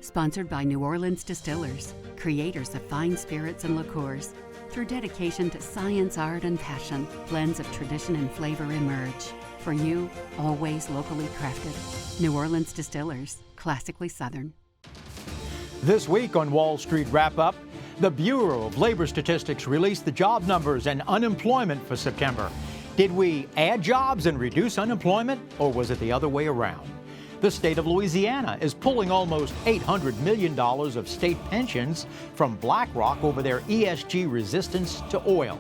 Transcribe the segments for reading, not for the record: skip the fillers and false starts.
Sponsored by New Orleans Distillers, creators of fine spirits and liqueurs. Through dedication to science, art, and passion, blends of tradition and flavor emerge. For you, always locally crafted. New Orleans Distillers, classically Southern. This week on Wall Street Wrap-Up, the Bureau of Labor Statistics released the job numbers and unemployment for September. Did we add jobs and reduce unemployment, or was it the other way around? The state of Louisiana is pulling almost $800 million of state pensions from BlackRock over their ESG resistance to oil.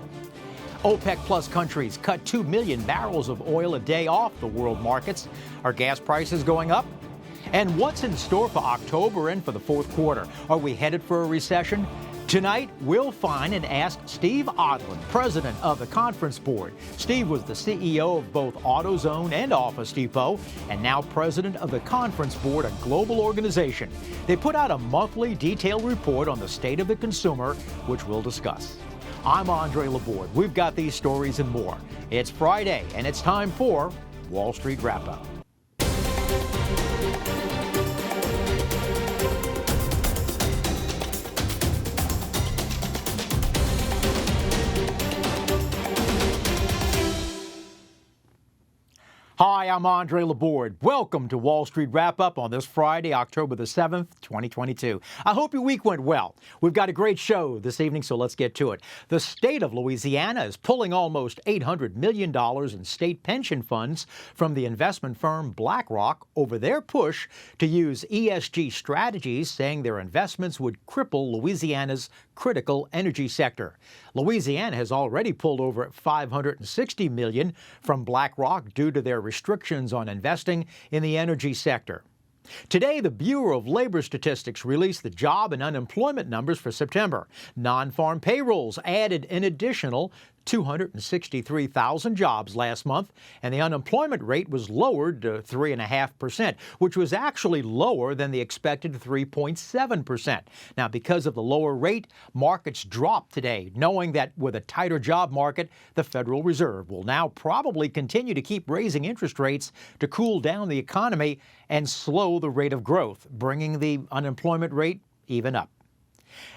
OPEC Plus countries cut 2 million barrels of oil a day off the world markets. Are gas prices going up? And what's in store for October and for the fourth quarter? Are we headed for a recession? Tonight, we'll find and ask Steve Odland, president of the Conference Board. Steve was the CEO of both AutoZone and Office Depot, and now president of the Conference Board, a global organization. They put out a monthly detailed report on the state of the consumer, which we'll discuss. I'm Andre Laborde. We've got these stories and more. It's Friday, and it's time for Wall Street Wrap-Up. Hi, I'm Andre Laborde. Welcome to Wall Street Wrap-Up on this Friday, October the 7th, 2022. I hope your week went well. We've got a great show this evening, so let's get to it. The state of Louisiana is pulling almost $800 million in state pension funds from the investment firm BlackRock over their push to use ESG strategies, saying their investments would cripple Louisiana's critical energy sector. Louisiana has already pulled over $560 million from BlackRock due to their restrictions on investing in the energy sector. Today, the Bureau of Labor Statistics released the job and unemployment numbers for September. Non-farm payrolls added an additional 263,000 jobs last month, and the unemployment rate was lowered to 3.5%, which was actually lower than the expected 3.7%. Now, because of the lower rate, markets dropped today, knowing that with a tighter job market, the Federal Reserve will now probably continue to keep raising interest rates to cool down the economy and slow the rate of growth, bringing the unemployment rate even up.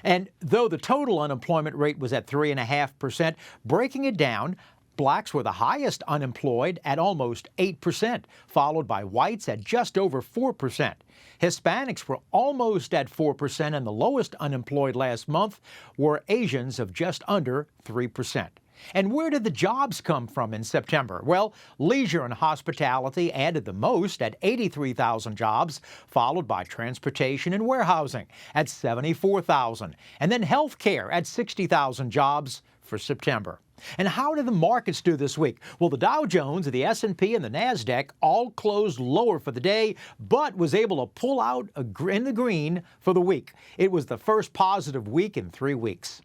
And though the total unemployment rate was at 3.5%, breaking it down, blacks were the highest unemployed at almost 8%, followed by whites at just over 4%. Hispanics were almost at 4%, and the lowest unemployed last month were Asians of just under 3%. And where did the jobs come from in September? Well, leisure and hospitality added the most at 83,000 jobs, followed by transportation and warehousing at 74,000, and then healthcare at 60,000 jobs for September. And how did the markets do this week? Well, the Dow Jones, the S&P, and the NASDAQ all closed lower for the day, but was able to pull out in the green for the week. It was the first positive week in 3 weeks.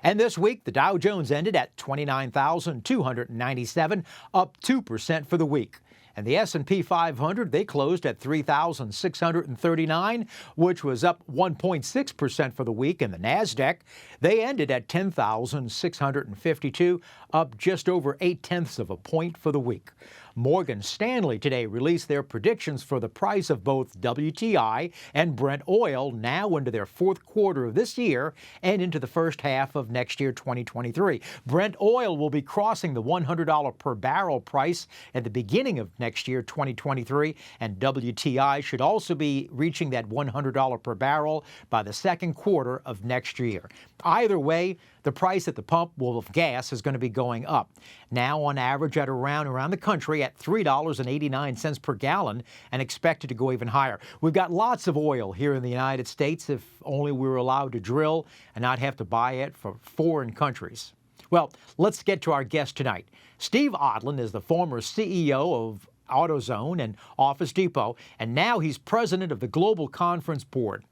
And this week, the Dow Jones ended at 29,297, up 2% for the week. And the S&P 500, they closed at 3,639, which was up 1.6% for the week. And the NASDAQ, they ended at 10,652, up just over 0.8 of a point for the week. Morgan Stanley today released their predictions for the price of both WTI and Brent oil now into their fourth quarter of this year and into the first half of next year, 2023. Brent oil will be crossing the $100 per barrel price at the beginning of next year, 2023, and WTI should also be reaching that $100 per barrel by the second quarter of next year. Either way, the price at the pump of gas is going to be going up. Now on average at around the country at $3.89 per gallon and expected to go even higher. We've got lots of oil here in the United States if only we were allowed to drill and not have to buy it from foreign countries. Well, let's get to our guest tonight. Steve Odland is the former CEO of AutoZone and Office Depot, and now he's president of the Global Conference Board.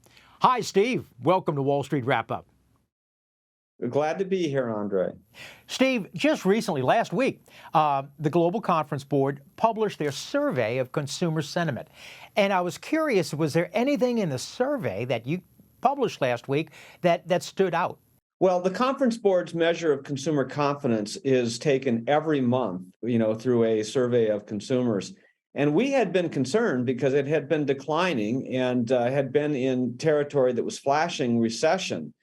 Hi, Steve. Welcome to Wall Street Wrap-Up. Glad to be here, Andre. Steve, just recently, last week, the Global Conference Board published their survey of consumer sentiment. And I was curious, was there anything in the survey that you published last week that stood out? Well, the Conference Board's measure of consumer confidence is taken every month, through a survey of consumers. And we had been concerned because it had been declining and had been in territory that was flashing recession.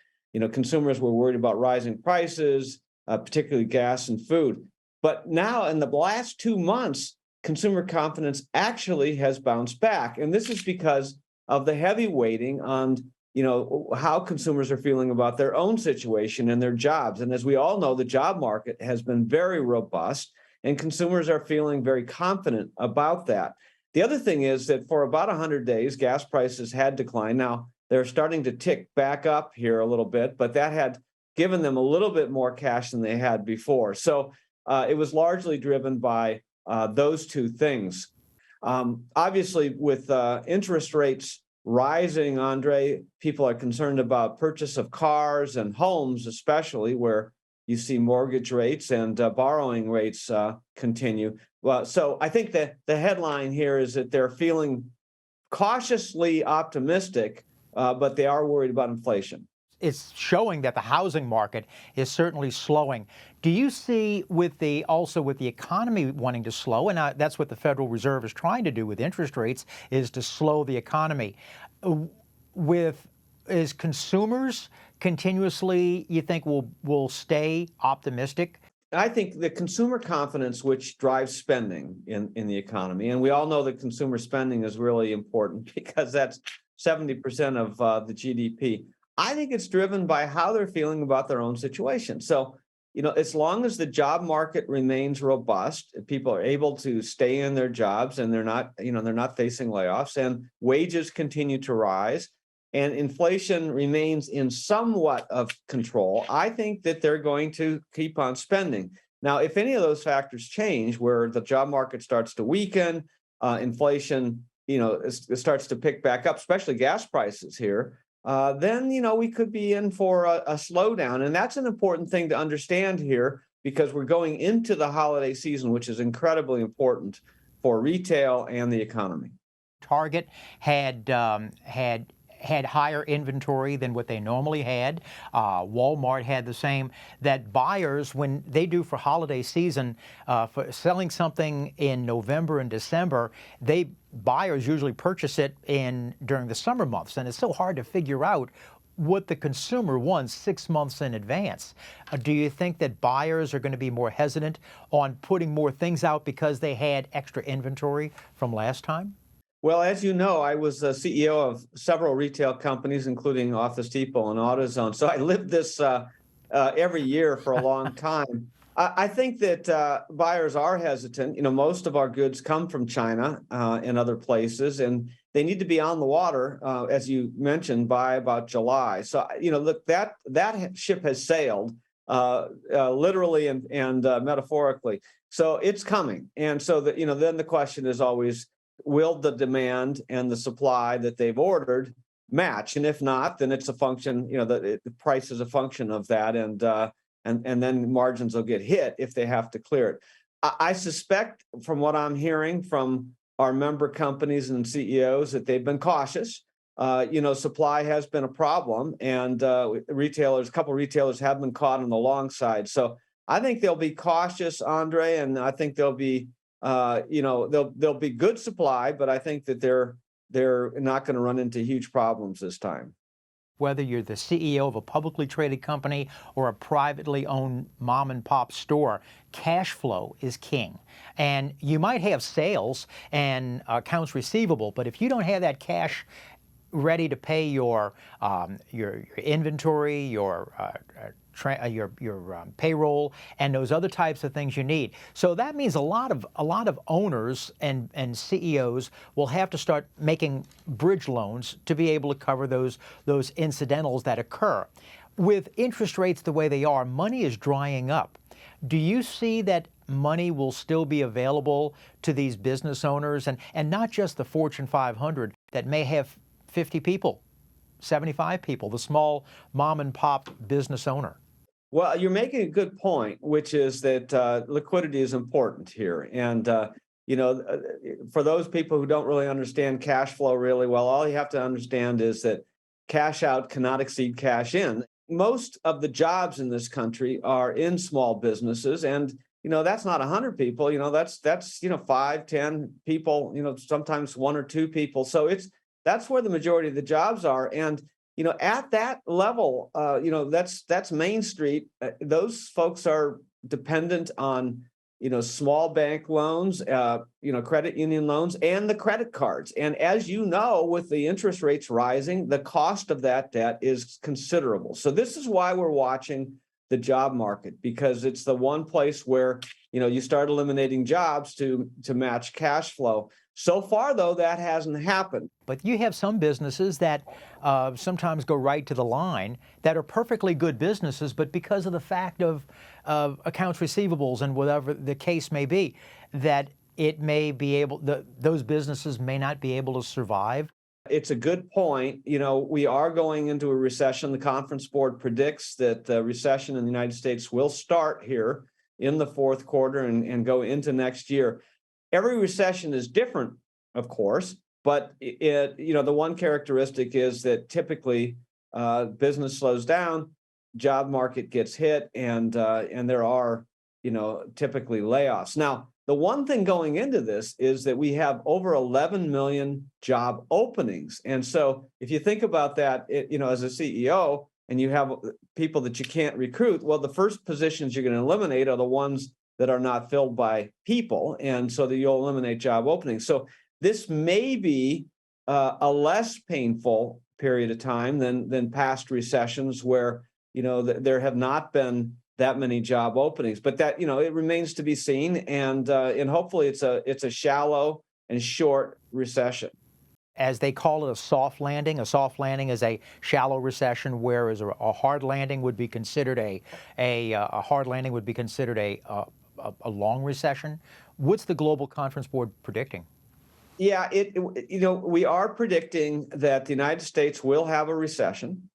Consumers were worried about rising prices, particularly gas and food. But now in the last 2 months, consumer confidence actually has bounced back. And this is because of the heavy weighting on how consumers are feeling about their own situation and their jobs. And as we all know, the job market has been very robust, and consumers are feeling very confident about that. The other thing is that for about 100 days, gas prices had declined. Now, they're starting to tick back up here a little bit, but that had given them a little bit more cash than they had before. So it was largely driven by those two things. Obviously, with interest rates rising, Andre, people are concerned about purchase of cars and homes, especially where you see mortgage rates and borrowing rates continue. Well, so I think that the headline here is that they're feeling cautiously optimistic, but they are worried about inflation. It's showing that the housing market is certainly slowing. Do you see also with the economy wanting to slow, and that's what the Federal Reserve is trying to do with interest rates, is to slow the economy. Is consumers continuously, you think, will stay optimistic? I think the consumer confidence, which drives spending in the economy, and we all know that consumer spending is really important because that's 70% of the GDP. I think it's driven by how they're feeling about their own situation. So, as long as the job market remains robust, people are able to stay in their jobs and they're not facing layoffs, and wages continue to rise, and inflation remains in somewhat of control, I think that they're going to keep on spending. Now, if any of those factors change, where the job market starts to weaken, inflation, starts to pick back up, especially gas prices here, then, we could be in for a slowdown. And that's an important thing to understand here, because we're going into the holiday season, which is incredibly important for retail and the economy. Target had higher inventory than what they normally had. Walmart had the same. That buyers, when they do for holiday season, for selling something in November and December, buyers usually purchase it during the summer months, and it's so hard to figure out what the consumer wants 6 months in advance. Do you think that buyers are going to be more hesitant on putting more things out because they had extra inventory from last time? Well, as you know, I was the CEO of several retail companies, including Office Depot and AutoZone. So I lived this every year for a long time. I think that buyers are hesitant. Most of our goods come from China and other places, and they need to be on the water, as you mentioned, by about July. So, look, that ship has sailed literally and metaphorically. So it's coming. And so then the question is always, will the demand and the supply that they've ordered match? And if not, then it's a function, the price is a function of that. And then margins will get hit if they have to clear it. I suspect, from what I'm hearing from our member companies and CEOs, that they've been cautious. Supply has been a problem, and a couple of retailers have been caught on the long side. So I think they'll be cautious, Andre, and I think they'll be, there'll be good supply, but I think that they're not going to run into huge problems this time. Whether you're the CEO of a publicly traded company or a privately owned mom and pop store, cash flow is king. And you might have sales and accounts receivable, but if you don't have that cash ready to pay your inventory, your payroll, and those other types of things you need. So that means a lot of owners and CEOs will have to start making bridge loans to be able to cover those incidentals that occur. With interest rates the way they are, money is drying up. Do you see that money will still be available to these business owners, and not just the Fortune 500 that may have 50 people, 75 people, the small mom and pop business owner? Well, you're making a good point, which is that liquidity is important here. And, for those people who don't really understand cash flow really well, all you have to understand is that cash out cannot exceed cash in. Most of the jobs in this country are in small businesses, and that's not 100 people. That's 5, 10 people. Sometimes one or two people. So that's where the majority of the jobs are. And at that level, that's Main Street. Those folks are dependent on small bank loans, credit union loans, and the credit cards. And as you know, with the interest rates rising, the cost of that debt is considerable. So this is why we're watching the job market, because it's the one place where you start eliminating jobs to match cash flow. So far, though, that hasn't happened. But you have some businesses that sometimes go right to the line that are perfectly good businesses, but because of the fact of accounts receivables and whatever the case may be, that it may be able, those businesses may not be able to survive. It's a good point. We are going into a recession. The Conference Board predicts that the recession in the United States will start here in the fourth quarter and go into next year. Every recession is different, of course, but the one characteristic is that typically business slows down, job market gets hit, and there are typically layoffs. Now, the one thing going into this is that we have over 11 million job openings, and so if you think about that, as a CEO, and you have people that you can't recruit, well, the first positions you're going to eliminate are the ones that are not filled by people, and so that you'll eliminate job openings. So this may be a less painful period of time than past recessions where there have not been that many job openings. But that it remains to be seen, and hopefully it's a shallow and short recession. As they call it, a soft landing. A soft landing is a shallow recession, whereas a hard landing would be considered a hard landing would be considered a long recession. What's the Global Conference Board predicting? Yeah, we are predicting that the United States will have a recession.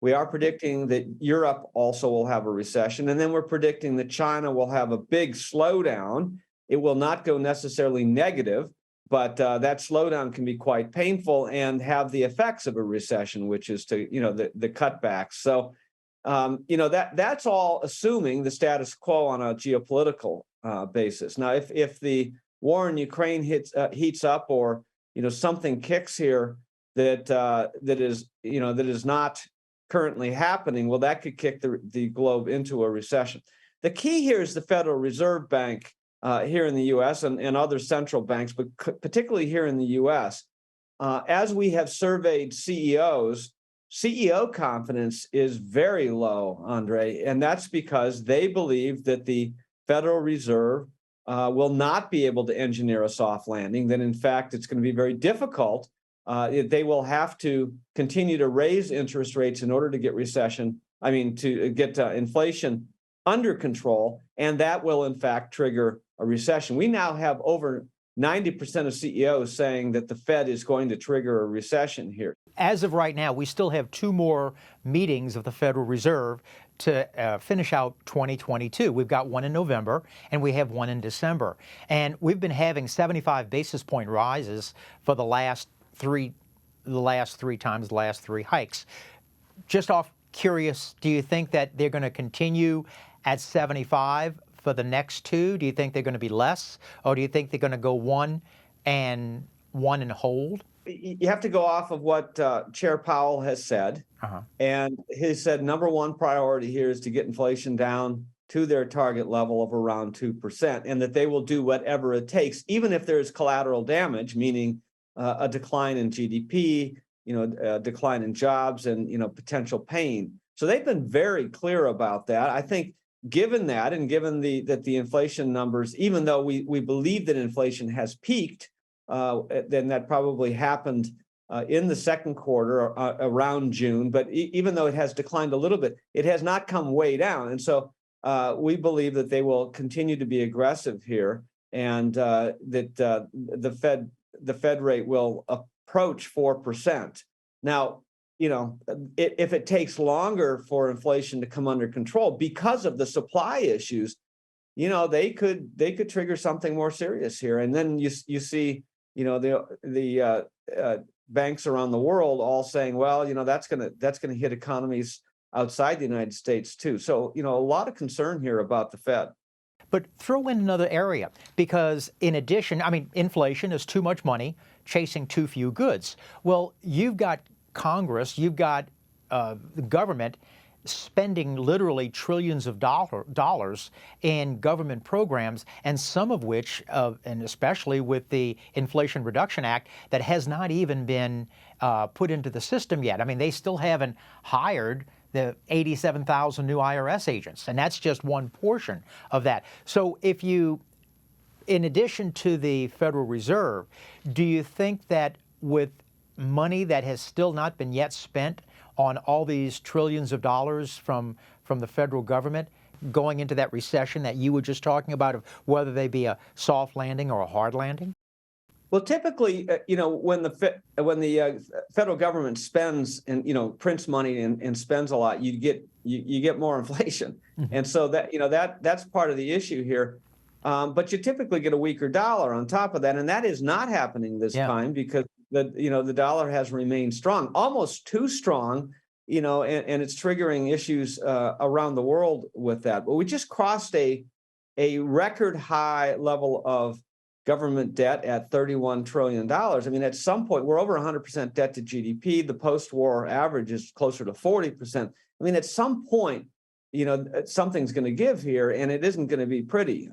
We are predicting that Europe also will have a recession, and then we're predicting that China will have a big slowdown. It will not go necessarily negative, but that slowdown can be quite painful and have the effects of a recession, which is to the cutbacks. So that's all assuming the status quo on a geopolitical basis. Now, if the war in Ukraine heats up, or something kicks here that is not currently happening, well, that could kick the globe into a recession. The key here is the Federal Reserve Bank here in the U.S. and other central banks, but particularly here in the U.S. As we have surveyed CEOs, CEO confidence is very low, Andre, and that's because they believe that the Federal Reserve will not be able to engineer a soft landing, that in fact it's going to be very difficult. They will have to continue to raise interest rates in order to get to get inflation under control, and that will in fact trigger a recession. We now have over 90% of CEOs saying that the Fed is going to trigger a recession here. As of right now, we still have 2 more meetings of the Federal Reserve to finish out 2022. We've got one in November, and we have one in December. And we've been having 75 basis point rises for the last three hikes. Just off curious, do you think that they're going to continue at 75 for the next 2? Do you think they're going to be less, or do you think they're going to go one and hold? You have to go off of what Chair Powell has said. And he said number one priority here is to get inflation down to their target level of around 2%, and that they will do whatever it takes, even if there is collateral damage, meaning a decline in GDP, a decline in jobs, and potential pain. So they've been very clear about that. I think given that, and given that the inflation numbers, even though we believe that inflation has peaked, then that probably happened in the second quarter around June. But even though it has declined a little bit, it has not come way down. And so we believe that they will continue to be aggressive here, and that the Fed rate will approach 4%. Now, if it takes longer for inflation to come under control because of the supply issues, they could trigger something more serious here. And then you see, the banks around the world all saying, well, that's gonna hit economies outside the United States too. So, a lot of concern here about the Fed. But throw in another area, because in addition, I mean, inflation is too much money chasing too few goods. Well, you've got Congress, you've got the government spending literally trillions of dollars in government programs, and some of which, and especially with the Inflation Reduction Act, that has not even been put into the system yet. I mean, they still haven't hired the 87,000 new IRS agents, and that's just one portion of that. So if you, in addition to the Federal Reserve, do you think that with money that has still not been yet spent on all these trillions of dollars from the federal government going into that recession that you were just talking about, of whether they be a soft landing or a hard landing? Well, typically, when the federal government spends and prints money and spends a lot, you get more inflation, and so that's part of the issue here. But you typically get a weaker dollar on top of that, and that is not happening this time, because the dollar has remained strong, almost too strong, and it's triggering issues around the world with that. But we just crossed a record high level of government debt at $31 trillion. I mean, at some point, we're over 100% debt to GDP. The post-war average is closer to 40%. I mean, at some point, something's going to give here, and it isn't going to be pretty.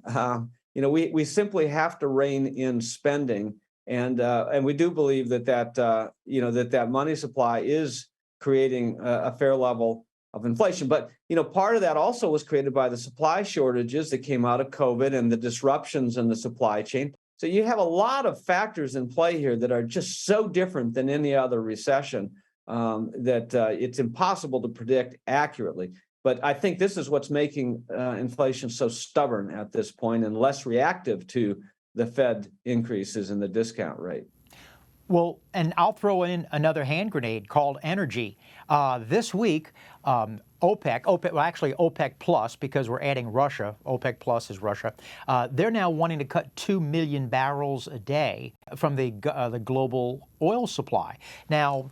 We simply have to rein in spending, and we do believe that money supply is creating a fair level of inflation. But part of that also was created by the supply shortages that came out of COVID and the disruptions in the supply chain. So you have a lot of factors in play here that are just so different than any other recession that it's impossible to predict accurately. But I think this is what's making inflation so stubborn at this point and less reactive to the Fed increases in the discount rate. Well, and I'll throw in another hand grenade called energy. This week, OPEC Plus, because we're adding Russia, OPEC Plus is Russia, they're now wanting to cut 2 million barrels a day from the global oil supply. Now,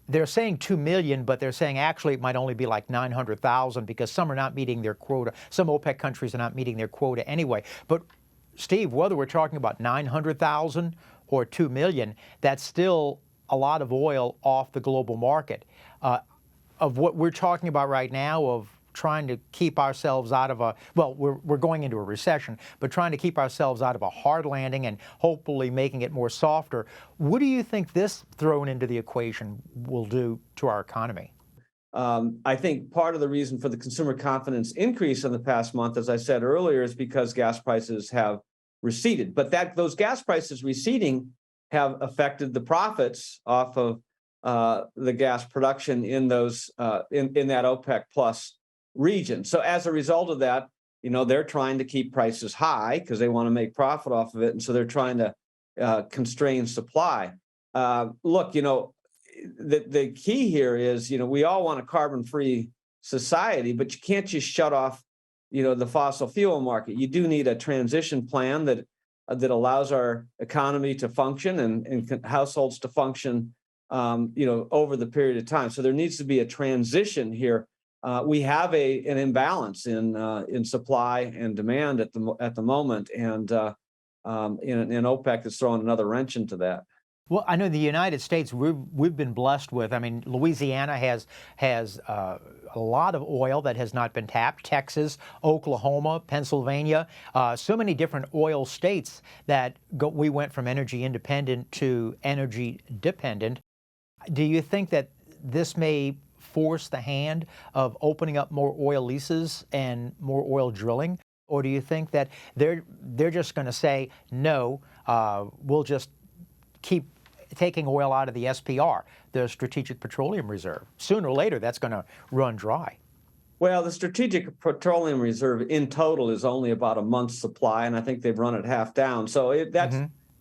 they're saying 2 million, but they're saying actually it might only be like 900,000, because some are not meeting their quota. Some OPEC countries are not meeting their quota anyway. But Steve, whether we're talking about 900,000 or 2 million, that's still a lot of oil off the global market. Of what we're talking about right now, of trying to keep ourselves out of we're going into a recession, but trying to keep ourselves out of a hard landing and hopefully making it more softer. What do you think this thrown into the equation will do to our economy? I think part of the reason for the consumer confidence increase in the past month, as I said earlier, is because gas prices have receded. But those gas prices receding have affected the profits off of the gas production in those in that OPEC Plus region. So as a result of that, they're trying to keep prices high because they want to make profit off of it, and so they're trying to constrain supply. Look, the key here is, we all want a carbon-free society, but you can't just shut off, the fossil fuel market. You do need a transition plan that allows our economy to function and households to function, over the period of time. So there needs to be a transition here. We have an imbalance in supply and demand at the moment, and OPEC is throwing another wrench into that. Well, I know the United States, we've been blessed with. I mean, Louisiana has a lot of oil that has not been tapped. Texas, Oklahoma, Pennsylvania, so many different oil states that we went from energy independent to energy dependent. Do you think that this may force the hand of opening up more oil leases and more oil drilling? Or do you think that they're just going to say, no, we'll just keep taking oil out of the SPR, the Strategic Petroleum Reserve? Sooner or later, that's going to run dry. Well, the Strategic Petroleum Reserve in total is only about a month's supply, and I think they've run it half down. So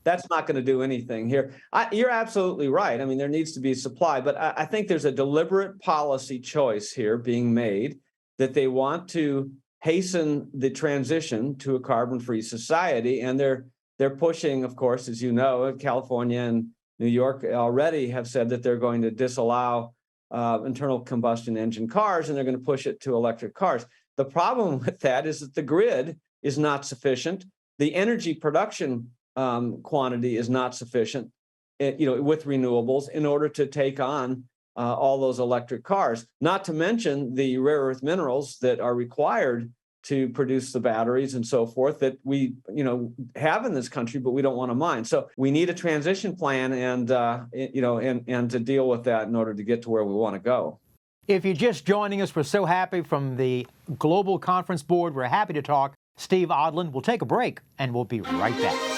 that's not going to do anything here. You're absolutely right. I mean, there needs to be supply, but I think there's a deliberate policy choice here being made that they want to hasten the transition to a carbon-free society, and they're pushing, of course, as you know, California and New York already have said that they're going to disallow internal combustion engine cars, and they're going to push it to electric cars. The problem with that is that the grid is not sufficient. The energy production quantity is not sufficient, with renewables in order to take on all those electric cars. Not to mention the rare earth minerals that are required to produce the batteries and so forth that we, have in this country, but we don't want to mine. So we need a transition plan and to deal with that in order to get to where we want to go. If you're just joining us, we're so happy from the Global Conference Board. We're happy to talk Steve Odland. We'll take a break and we'll be right back.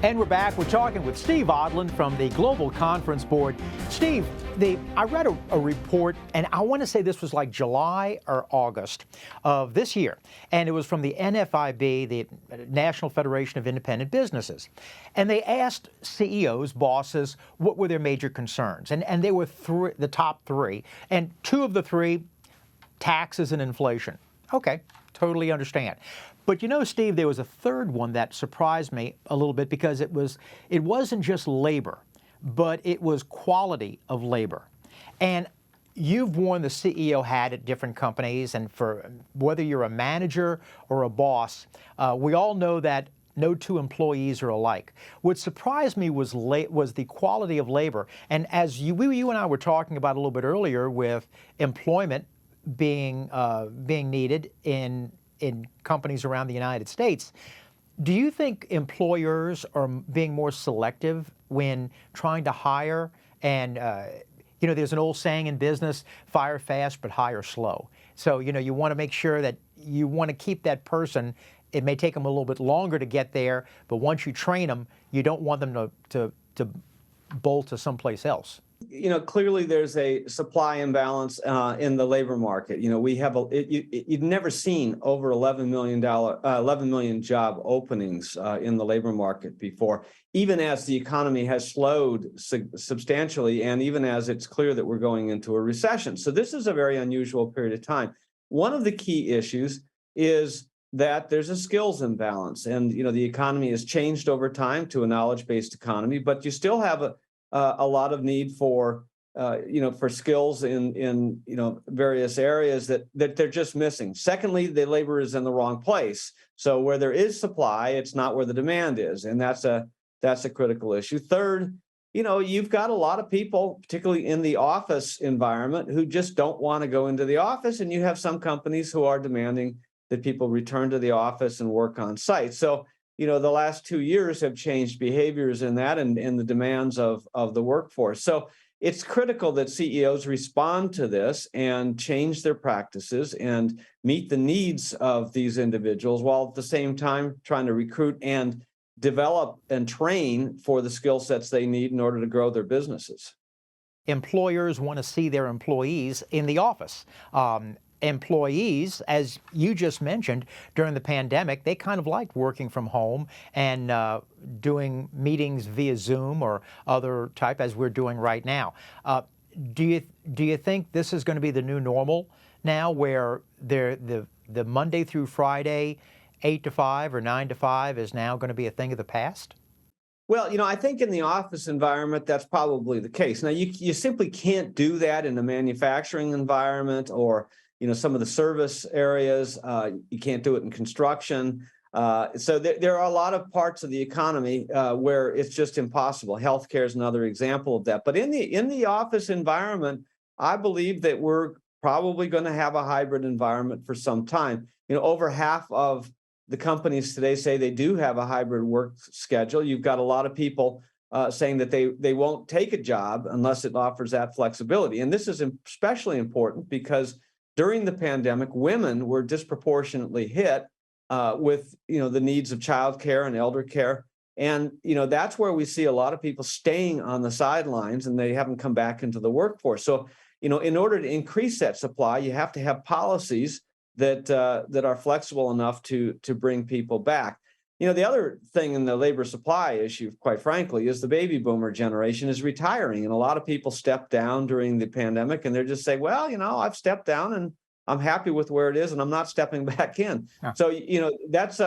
And we're back. We're talking with Steve Odland from the Global Conference Board. Steve, I read a report, and I want to say this was like July or August of this year, and it was from the NFIB, the National Federation of Independent Businesses. And they asked CEOs, bosses, what were their major concerns? And they were the top three, and two of the three, taxes and inflation. Okay, totally understand. But Steve, there was a third one that surprised me a little bit because it wasn't just labor, but it was quality of labor. And you've worn the CEO hat at different companies, and for whether you're a manager or a boss, we all know that no two employees are alike. What surprised me was the quality of labor. And as you and I were talking about a little bit earlier, with employment being needed in companies around the United States, do you think employers are being more selective when trying to hire? And there's an old saying in business: fire fast but hire slow. So you want to make sure that you want to keep that person. It may take them a little bit longer to get there, but once you train them, you don't want them to bolt to someplace else. Clearly there's a supply imbalance in the labor market. We have you've never seen over 11 million job openings in the labor market before, even as the economy has slowed substantially, and even as it's clear that we're going into a recession. So this is a very unusual period of time. One of the key issues is that there's a skills imbalance, and the economy has changed over time to a knowledge-based economy, but you still have a lot of need for skills in various areas that they're just missing. Secondly, the labor is in the wrong place. So where there is supply, it's not where the demand is, and that's a critical issue. Third, you've got a lot of people, particularly in the office environment, who just don't want to go into the office, and you have some companies who are demanding that people return to the office and work on site. So the last 2 years have changed behaviors in that and in the demands of the workforce. So it's critical that CEOs respond to this and change their practices and meet the needs of these individuals, while at the same time trying to recruit and develop and train for the skill sets they need in order to grow their businesses. Employers want to see their employees in the office. Employees, as you just mentioned, during the pandemic, they kind of liked working from home and doing meetings via Zoom or other type, as we're doing right now. Do you think this is going to be the new normal now, where the Monday through Friday, 8 to 5 or 9 to 5 is now going to be a thing of the past? Well, I think in the office environment, that's probably the case. Now, you simply can't do that in a manufacturing environment or some of the service areas. You can't do it in construction. So there are a lot of parts of the economy where it's just impossible. Healthcare is another example of that. But in the office environment, I believe that we're probably going to have a hybrid environment for some time. Over half of the companies today say they do have a hybrid work schedule. You've got a lot of people saying that they won't take a job unless it offers that flexibility. And this is especially important because during the pandemic, women were disproportionately hit with the needs of childcare and elder care. And that's where we see a lot of people staying on the sidelines, and they haven't come back into the workforce. So in order to increase that supply, you have to have policies that are flexible enough to bring people back. The other thing in the labor supply issue, quite frankly, is the baby boomer generation is retiring. And a lot of people stepped down during the pandemic, and they're just saying, well, I've stepped down and I'm happy with where it is and I'm not stepping back in. Yeah. So, that's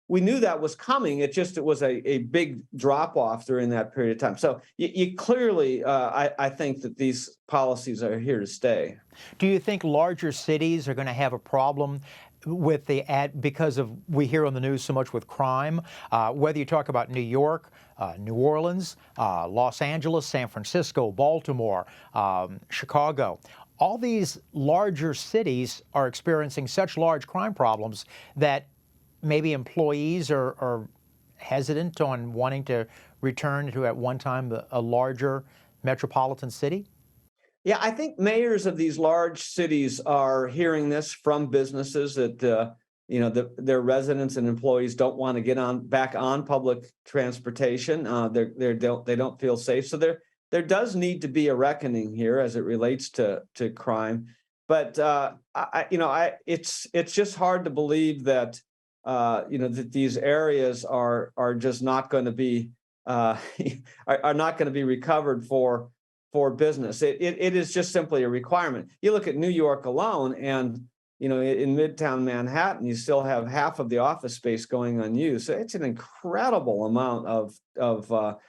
we knew that was coming. It was a big drop off during that period of time. So you clearly, I think that these policies are here to stay. Do you think larger cities are going to have a problem with because of, we hear on the news so much with crime, whether you talk about New York, New Orleans, Los Angeles, San Francisco, Baltimore, Chicago, all these larger cities are experiencing such large crime problems that maybe employees are hesitant on wanting to return to, at one time, a larger metropolitan city? Yeah, I think mayors of these large cities are hearing this from businesses that their residents and employees don't want to get back on public transportation. They don't feel safe. So there does need to be a reckoning here as it relates to crime. But it's just hard to believe that that these areas are just not going to be are not going to be recovered for business. It is just simply a requirement. You look at New York alone, and in Midtown Manhattan, you still have half of the office space going unused. So it's an incredible amount of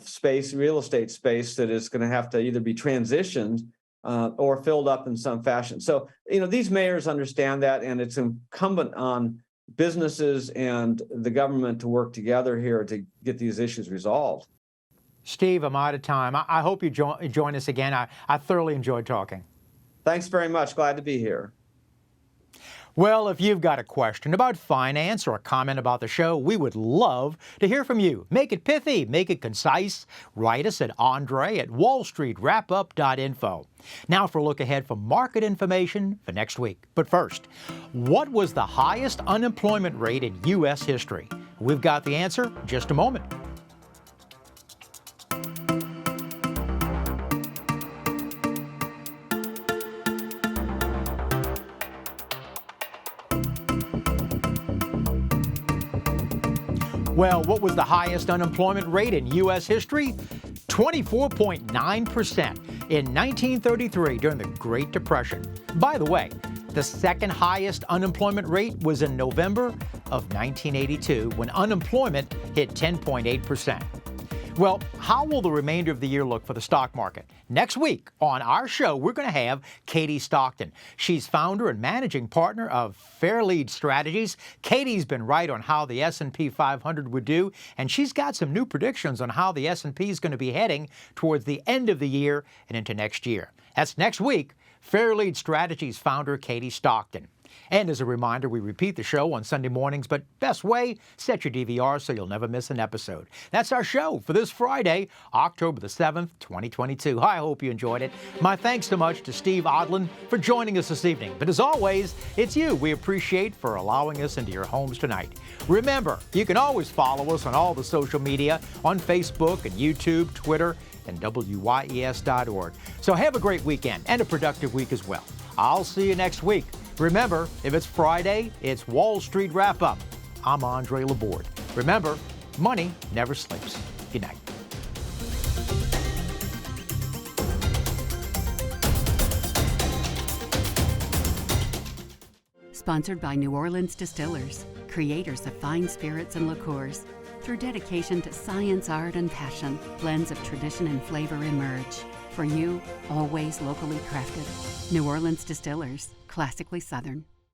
space, real estate space, that is going to have to either be transitioned or filled up in some fashion. So these mayors understand that, and it's incumbent on businesses and the government to work together here to get these issues resolved. Steve, I'm out of time. I hope you join us again. I thoroughly enjoyed talking. Thanks very much. Glad to be here. Well, if you've got a question about finance or a comment about the show, we would love to hear from you. Make it pithy, make it concise. Write us at andre@wallstreetwrapup.info. Now for a look ahead for market information for next week. But first, what was the highest unemployment rate in U.S. history? We've got the answer in just a moment. Well, what was the highest unemployment rate in U.S. history? 24.9% in 1933 during the Great Depression. By the way, the second highest unemployment rate was in November of 1982, when unemployment hit 10.8%. Well, how will the remainder of the year look for the stock market? Next week on our show, we're going to have Katie Stockton. She's founder and managing partner of Fairlead Strategies. Katie's been right on how the S&P 500 would do, and she's got some new predictions on how the S&P is going to be heading towards the end of the year and into next year. That's next week. Fairlead Strategies founder Katie Stockton. And as a reminder, we repeat the show on Sunday mornings, but best way, set your DVR so you'll never miss an episode. That's our show for this Friday, October the 7th, 2022. I hope you enjoyed it. My thanks so much to Steve Odland for joining us this evening. But as always, it's you we appreciate for allowing us into your homes tonight. Remember, you can always follow us on all the social media, on Facebook and YouTube, Twitter, and WYES.org. So have a great weekend and a productive week as well. I'll see you next week. Remember, if it's Friday, it's Wall Street Wrap-Up. I'm Andre Laborde. Remember, money never sleeps. Good night. Sponsored by New Orleans Distillers, creators of fine spirits and liqueurs. Through dedication to science, art, and passion, blends of tradition and flavor emerge. For you, always locally crafted. New Orleans Distillers, classically Southern.